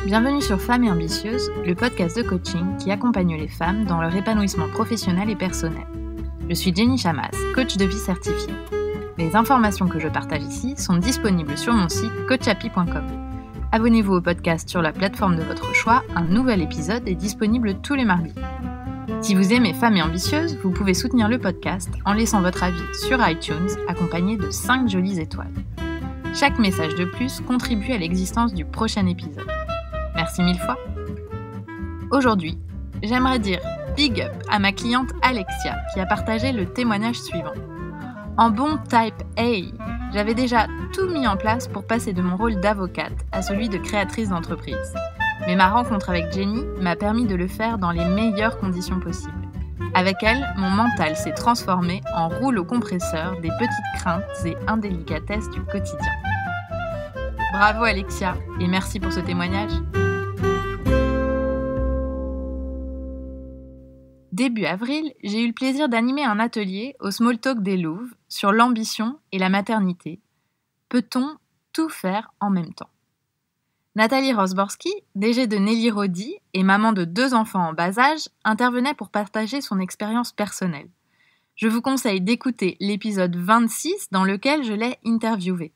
Bienvenue sur Femmes et Ambitieuses, le podcast de coaching qui accompagne les femmes dans leur épanouissement professionnel et personnel. Je suis Jenny Chamas, coach de vie certifiée. Les informations que je partage ici sont disponibles sur mon site coachapi.com. Abonnez-vous au podcast sur la plateforme de votre choix, un nouvel épisode est disponible tous les mardis. Si vous aimez Femmes et Ambitieuses, vous pouvez soutenir le podcast en laissant votre avis sur iTunes accompagné de 5 jolies étoiles. Chaque message de plus contribue à l'existence du prochain épisode. Merci mille fois. Aujourd'hui, j'aimerais dire big up à ma cliente Alexia qui a partagé le témoignage suivant. En bon type A, j'avais déjà tout mis en place pour passer de mon rôle d'avocate à celui de créatrice d'entreprise. Mais ma rencontre avec Jenny m'a permis de le faire dans les meilleures conditions possibles. Avec elle, mon mental s'est transformé en rouleau compresseur des petites craintes et indélicatesses du quotidien. Bravo Alexia, et merci pour ce témoignage. Début avril, j'ai eu le plaisir d'animer un atelier au Small Talk des Louves sur l'ambition et la maternité. Peut-on tout faire en même temps ? Nathalie Rosborski, DG de Nelly Rodi et maman de 2 enfants en bas âge, intervenait pour partager son expérience personnelle. Je vous conseille d'écouter l'épisode 26 dans lequel je l'ai interviewée.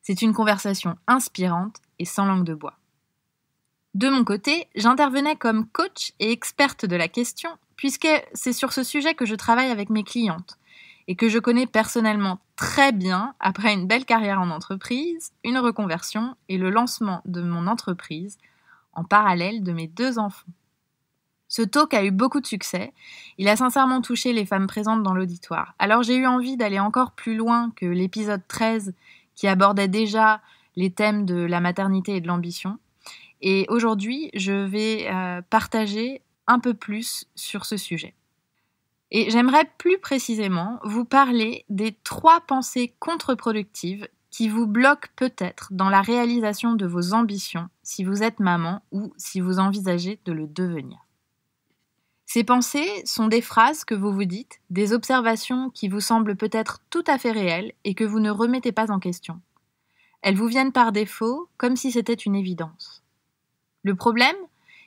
C'est une conversation inspirante et sans langue de bois. De mon côté, j'intervenais comme coach et experte de la question, puisque c'est sur ce sujet que je travaille avec mes clientes et que je connais personnellement très bien après une belle carrière en entreprise, une reconversion et le lancement de mon entreprise en parallèle de mes 2 enfants. Ce talk a eu beaucoup de succès, il a sincèrement touché les femmes présentes dans l'auditoire. Alors j'ai eu envie d'aller encore plus loin que l'épisode 13 qui abordait déjà les thèmes de la maternité et de l'ambition. Et aujourd'hui, je vais partager un peu plus sur ce sujet. Et j'aimerais plus précisément vous parler des 3 pensées contre-productives qui vous bloquent peut-être dans la réalisation de vos ambitions si vous êtes maman ou si vous envisagez de le devenir. Ces pensées sont des phrases que vous vous dites, des observations qui vous semblent peut-être tout à fait réelles et que vous ne remettez pas en question. Elles vous viennent par défaut, comme si c'était une évidence. Le problème,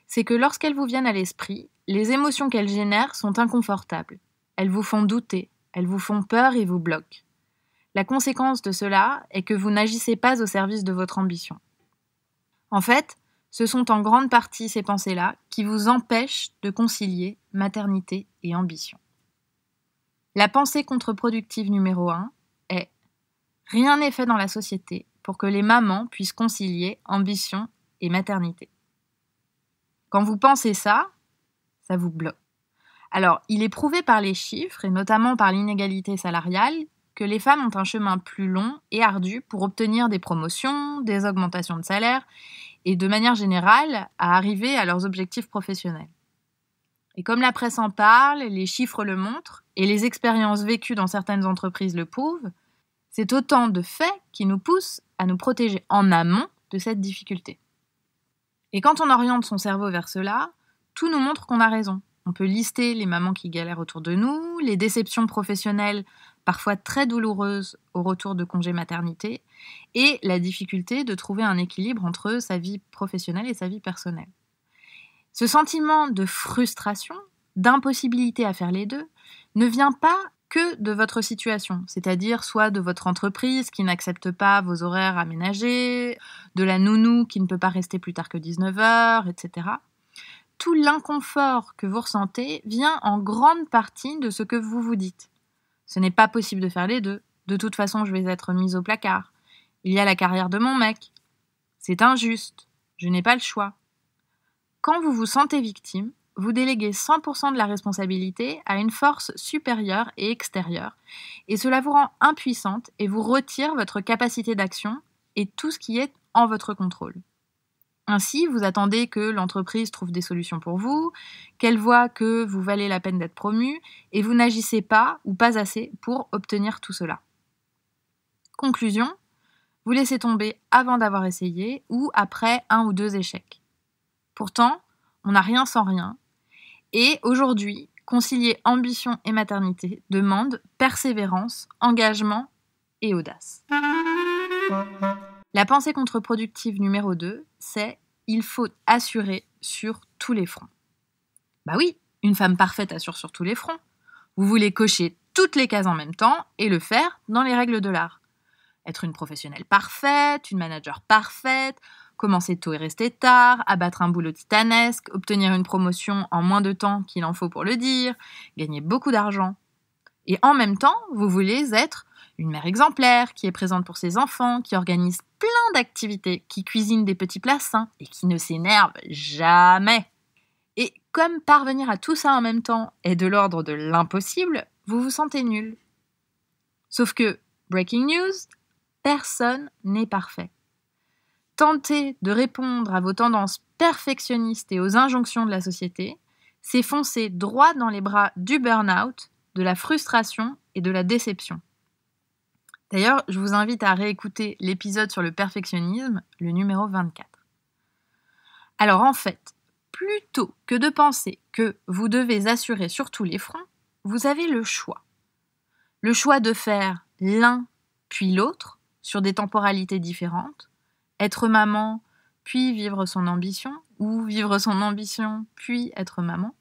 c'est que lorsqu'elles vous viennent à l'esprit, les émotions qu'elles génèrent sont inconfortables. Elles vous font douter, elles vous font peur et vous bloquent. La conséquence de cela est que vous n'agissez pas au service de votre ambition. En fait, ce sont en grande partie ces pensées-là qui vous empêchent de concilier maternité et ambition. La pensée contre-productive numéro 1 est « Rien n'est fait dans la société pour que les mamans puissent concilier ambition et maternité ». Quand vous pensez ça vous bloque. Alors, il est prouvé par les chiffres, et notamment par l'inégalité salariale, que les femmes ont un chemin plus long et ardu pour obtenir des promotions, des augmentations de salaire, et de manière générale, à arriver à leurs objectifs professionnels. Et comme la presse en parle, les chiffres le montrent, et les expériences vécues dans certaines entreprises le prouvent, c'est autant de faits qui nous poussent à nous protéger en amont de cette difficulté. Et quand on oriente son cerveau vers cela, tout nous montre qu'on a raison. On peut lister les mamans qui galèrent autour de nous, les déceptions professionnelles parfois très douloureuses au retour de congé maternité, et la difficulté de trouver un équilibre entre sa vie professionnelle et sa vie personnelle. Ce sentiment de frustration, d'impossibilité à faire les deux, ne vient pas que de votre situation, c'est-à-dire soit de votre entreprise qui n'accepte pas vos horaires aménagés, de la nounou qui ne peut pas rester plus tard que 19h, etc. Tout l'inconfort que vous ressentez vient en grande partie de ce que vous vous dites. Ce n'est pas possible de faire les deux. De toute façon, je vais être mise au placard. Il y a la carrière de mon mec. C'est injuste. Je n'ai pas le choix. Quand vous vous sentez victime, vous déléguez 100% de la responsabilité à une force supérieure et extérieure, et cela vous rend impuissante et vous retire votre capacité d'action et tout ce qui est en votre contrôle. Ainsi, vous attendez que l'entreprise trouve des solutions pour vous, qu'elle voit que vous valez la peine d'être promu, et vous n'agissez pas ou pas assez pour obtenir tout cela. Conclusion, vous laissez tomber avant d'avoir essayé ou après 1 ou 2 échecs. Pourtant, on n'a rien sans rien, et aujourd'hui, concilier ambition et maternité demande persévérance, engagement et audace. La pensée contre-productive numéro 2, c'est « il faut assurer sur tous les fronts ». Bah oui, une femme parfaite assure sur tous les fronts. Vous voulez cocher toutes les cases en même temps et le faire dans les règles de l'art. Être une professionnelle parfaite, une manager parfaite, commencer tôt et rester tard, abattre un boulot titanesque, obtenir une promotion en moins de temps qu'il en faut pour le dire, gagner beaucoup d'argent. Et en même temps, vous voulez être une mère exemplaire, qui est présente pour ses enfants, qui organise plein d'activités, qui cuisine des petits plats sains et qui ne s'énerve jamais. Et comme parvenir à tout ça en même temps est de l'ordre de l'impossible, vous vous sentez nul. Sauf que, breaking news, personne n'est parfait. Tenter de répondre à vos tendances perfectionnistes et aux injonctions de la société, c'est foncer droit dans les bras du burn-out, de la frustration et de la déception. D'ailleurs, je vous invite à réécouter l'épisode sur le perfectionnisme, le numéro 24. Alors en fait, plutôt que de penser que vous devez assurer sur tous les fronts, vous avez le choix. Le choix de faire l'un puis l'autre sur des temporalités différentes, être maman puis vivre son ambition, ou vivre son ambition puis être maman,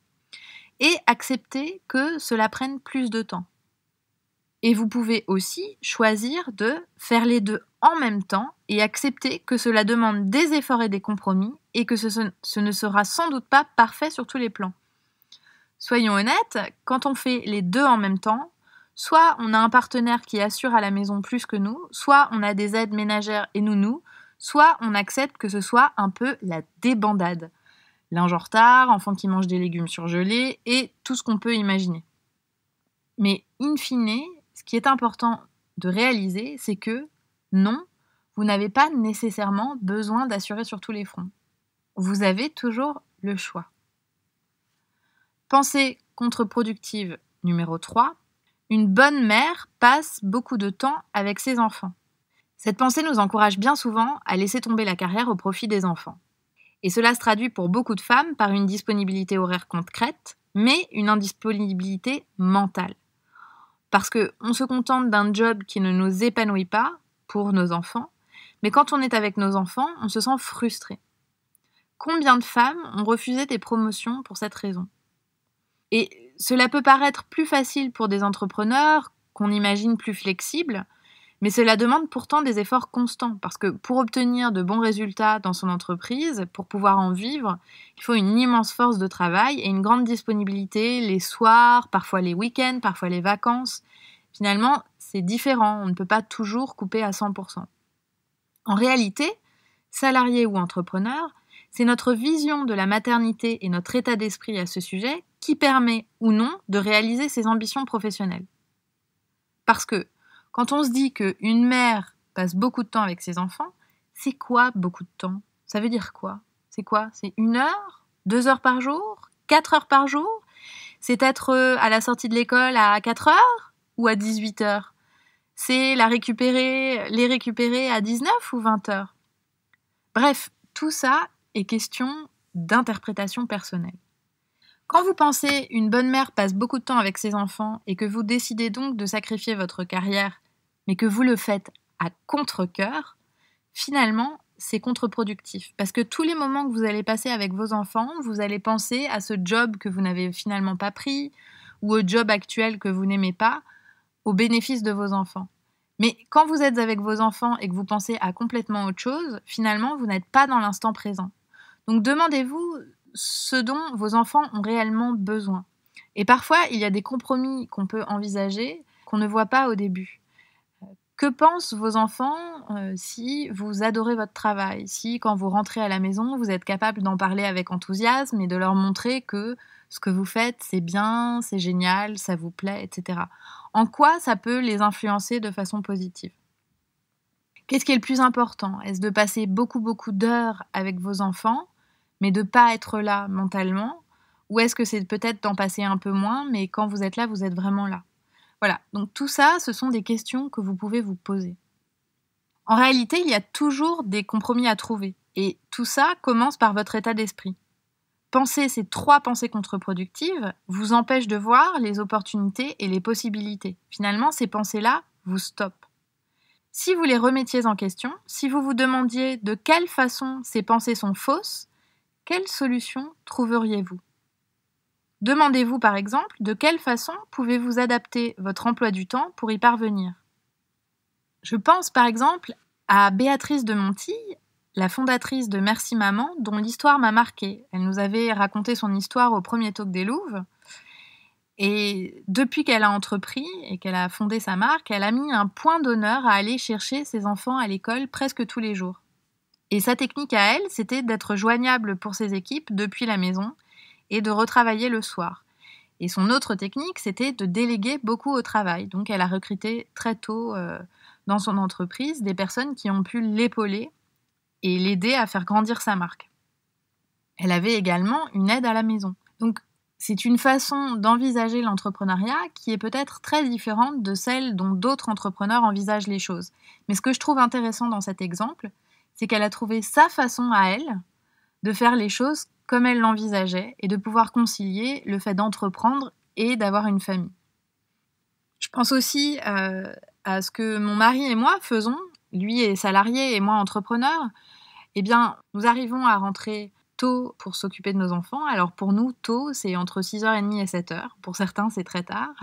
et accepter que cela prenne plus de temps. Et vous pouvez aussi choisir de faire les deux en même temps et accepter que cela demande des efforts et des compromis et que ce ne sera sans doute pas parfait sur tous les plans. Soyons honnêtes, quand on fait les deux en même temps, soit on a un partenaire qui assure à la maison plus que nous, soit on a des aides ménagères et nounous, soit on accepte que ce soit un peu la débandade. Linge en retard, enfant qui mange des légumes surgelés et tout ce qu'on peut imaginer. Mais in fine, ce qui est important de réaliser, c'est que non, vous n'avez pas nécessairement besoin d'assurer sur tous les fronts. Vous avez toujours le choix. Pensée contre-productive numéro 3. Une bonne mère passe beaucoup de temps avec ses enfants. Cette pensée nous encourage bien souvent à laisser tomber la carrière au profit des enfants. Et cela se traduit pour beaucoup de femmes par une disponibilité horaire concrète, mais une indisponibilité mentale. Parce qu'on se contente d'un job qui ne nous épanouit pas pour nos enfants, mais quand on est avec nos enfants, on se sent frustré. Combien de femmes ont refusé des promotions pour cette raison ? Et cela peut paraître plus facile pour des entrepreneurs, qu'on imagine plus flexibles, mais cela demande pourtant des efforts constants, parce que pour obtenir de bons résultats dans son entreprise, pour pouvoir en vivre, il faut une immense force de travail et une grande disponibilité les soirs, parfois les week-ends, parfois les vacances. Finalement, c'est différent, on ne peut pas toujours couper à 100%. En réalité, salarié ou entrepreneur, c'est notre vision de la maternité et notre état d'esprit à ce sujet qui permet ou non de réaliser ses ambitions professionnelles. Parce que quand on se dit qu'une mère passe beaucoup de temps avec ses enfants, c'est quoi beaucoup de temps ? Ça veut dire quoi ? C'est quoi ? C'est 1 heure ? 2 heures par jour ? 4 heures par jour ? C'est être à la sortie de l'école à 4 heures ou à 18 heures ? C'est les récupérer à 19 ou 20 heures ? Bref, tout ça est question d'interprétation personnelle. Quand vous pensez une bonne mère passe beaucoup de temps avec ses enfants et que vous décidez donc de sacrifier votre carrière, mais que vous le faites à contre-cœur, finalement, c'est contre-productif. Parce que tous les moments que vous allez passer avec vos enfants, vous allez penser à ce job que vous n'avez finalement pas pris ou au job actuel que vous n'aimez pas, au bénéfice de vos enfants. Mais quand vous êtes avec vos enfants et que vous pensez à complètement autre chose, finalement, vous n'êtes pas dans l'instant présent. Donc demandez-vous ce dont vos enfants ont réellement besoin. Et parfois, il y a des compromis qu'on peut envisager qu'on ne voit pas au début. Que pensent vos enfants si vous adorez votre travail, si quand vous rentrez à la maison, vous êtes capable d'en parler avec enthousiasme et de leur montrer que ce que vous faites, c'est bien, c'est génial, ça vous plaît, etc. En quoi ça peut les influencer de façon positive ? Qu'est-ce qui est le plus important ? Est-ce de passer beaucoup d'heures avec vos enfants, mais de ne pas être là mentalement ? Ou est-ce que c'est peut-être d'en passer un peu moins, mais quand vous êtes là, vous êtes vraiment là ? Voilà, donc tout ça, ce sont des questions que vous pouvez vous poser. En réalité, il y a toujours des compromis à trouver. Et tout ça commence par votre état d'esprit. Penser ces 3 pensées contre-productives vous empêchent de voir les opportunités et les possibilités. Finalement, ces pensées-là vous stoppent. Si vous les remettiez en question, si vous vous demandiez de quelle façon ces pensées sont fausses, quelle solution trouveriez-vous ? Demandez-vous par exemple de quelle façon pouvez-vous adapter votre emploi du temps pour y parvenir. Je pense par exemple à Béatrice de Montille, la fondatrice de Merci Maman, dont l'histoire m'a marquée. Elle nous avait raconté son histoire au premier talk des Louves. Et depuis qu'elle a entrepris et qu'elle a fondé sa marque, elle a mis un point d'honneur à aller chercher ses enfants à l'école presque tous les jours. Et sa technique à elle, c'était d'être joignable pour ses équipes depuis la maison et de retravailler le soir. Et son autre technique, c'était de déléguer beaucoup au travail. Donc elle a recruté très tôt dans son entreprise des personnes qui ont pu l'épauler et l'aider à faire grandir sa marque. Elle avait également une aide à la maison. Donc c'est une façon d'envisager l'entrepreneuriat qui est peut-être très différente de celle dont d'autres entrepreneurs envisagent les choses. Mais ce que je trouve intéressant dans cet exemple, c'est qu'elle a trouvé sa façon à elle de faire les choses comme elle l'envisageait et de pouvoir concilier le fait d'entreprendre et d'avoir une famille. Je pense aussi à ce que mon mari et moi faisons. Lui est salarié et moi entrepreneur. Eh bien, nous arrivons à rentrer tôt pour s'occuper de nos enfants. Alors pour nous, tôt, c'est entre 6h30 et 7h. Pour certains, c'est très tard.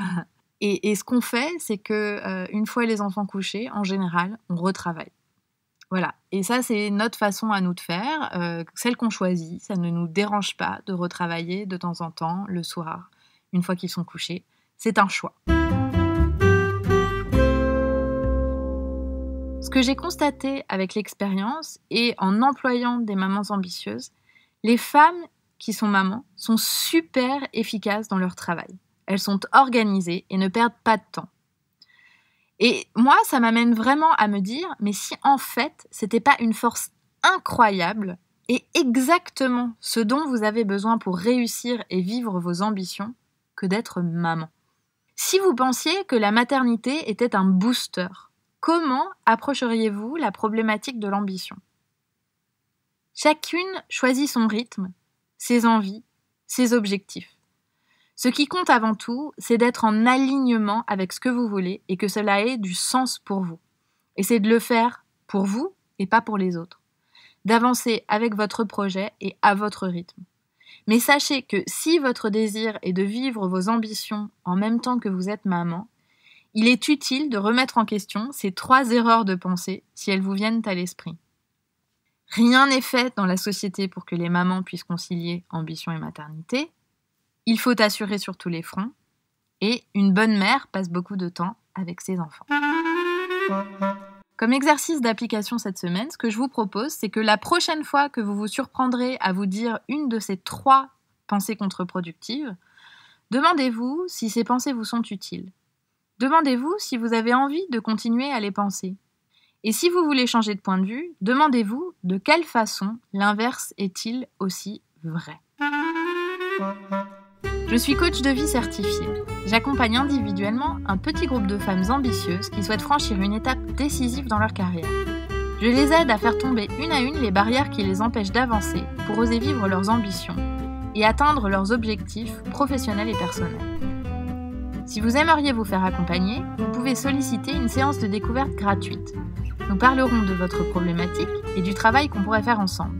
Et ce qu'on fait, c'est que une fois les enfants couchés, en général, on retravaille. Voilà. Et ça, c'est notre façon à nous de faire, celle qu'on choisit. Ça ne nous dérange pas de retravailler de temps en temps, le soir, une fois qu'ils sont couchés. C'est un choix. Ce que j'ai constaté avec l'expérience et en employant des mamans ambitieuses, les femmes qui sont mamans sont super efficaces dans leur travail. Elles sont organisées et ne perdent pas de temps. Et moi, ça m'amène vraiment à me dire, mais si en fait, c'était pas une force incroyable et exactement ce dont vous avez besoin pour réussir et vivre vos ambitions, que d'être maman. Si vous pensiez que la maternité était un booster, comment approcheriez-vous la problématique de l'ambition ? Chacune choisit son rythme, ses envies, ses objectifs. Ce qui compte avant tout, c'est d'être en alignement avec ce que vous voulez et que cela ait du sens pour vous. Et c'est de le faire pour vous et pas pour les autres. D'avancer avec votre projet et à votre rythme. Mais sachez que si votre désir est de vivre vos ambitions en même temps que vous êtes maman, il est utile de remettre en question ces 3 erreurs de pensée si elles vous viennent à l'esprit. Rien n'est fait dans la société pour que les mamans puissent concilier ambition et maternité. Il faut assurer sur tous les fronts. Et une bonne mère passe beaucoup de temps avec ses enfants. Comme exercice d'application cette semaine, ce que je vous propose, c'est que la prochaine fois que vous vous surprendrez à vous dire une de ces 3 pensées contre-productives, demandez-vous si ces pensées vous sont utiles. Demandez-vous si vous avez envie de continuer à les penser. Et si vous voulez changer de point de vue, demandez-vous de quelle façon l'inverse est-il aussi vrai. Je suis coach de vie certifié. J'accompagne individuellement un petit groupe de femmes ambitieuses qui souhaitent franchir une étape décisive dans leur carrière. Je les aide à faire tomber une à une les barrières qui les empêchent d'avancer pour oser vivre leurs ambitions et atteindre leurs objectifs professionnels et personnels. Si vous aimeriez vous faire accompagner, vous pouvez solliciter une séance de découverte gratuite. Nous parlerons de votre problématique et du travail qu'on pourrait faire ensemble.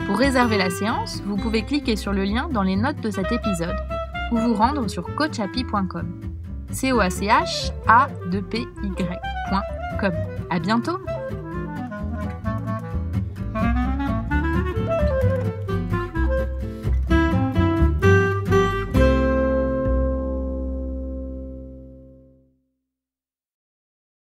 Pour réserver la séance, vous pouvez cliquer sur le lien dans les notes de cet épisode ou vous rendre sur coachhappy.com. coachapy.com. À bientôt!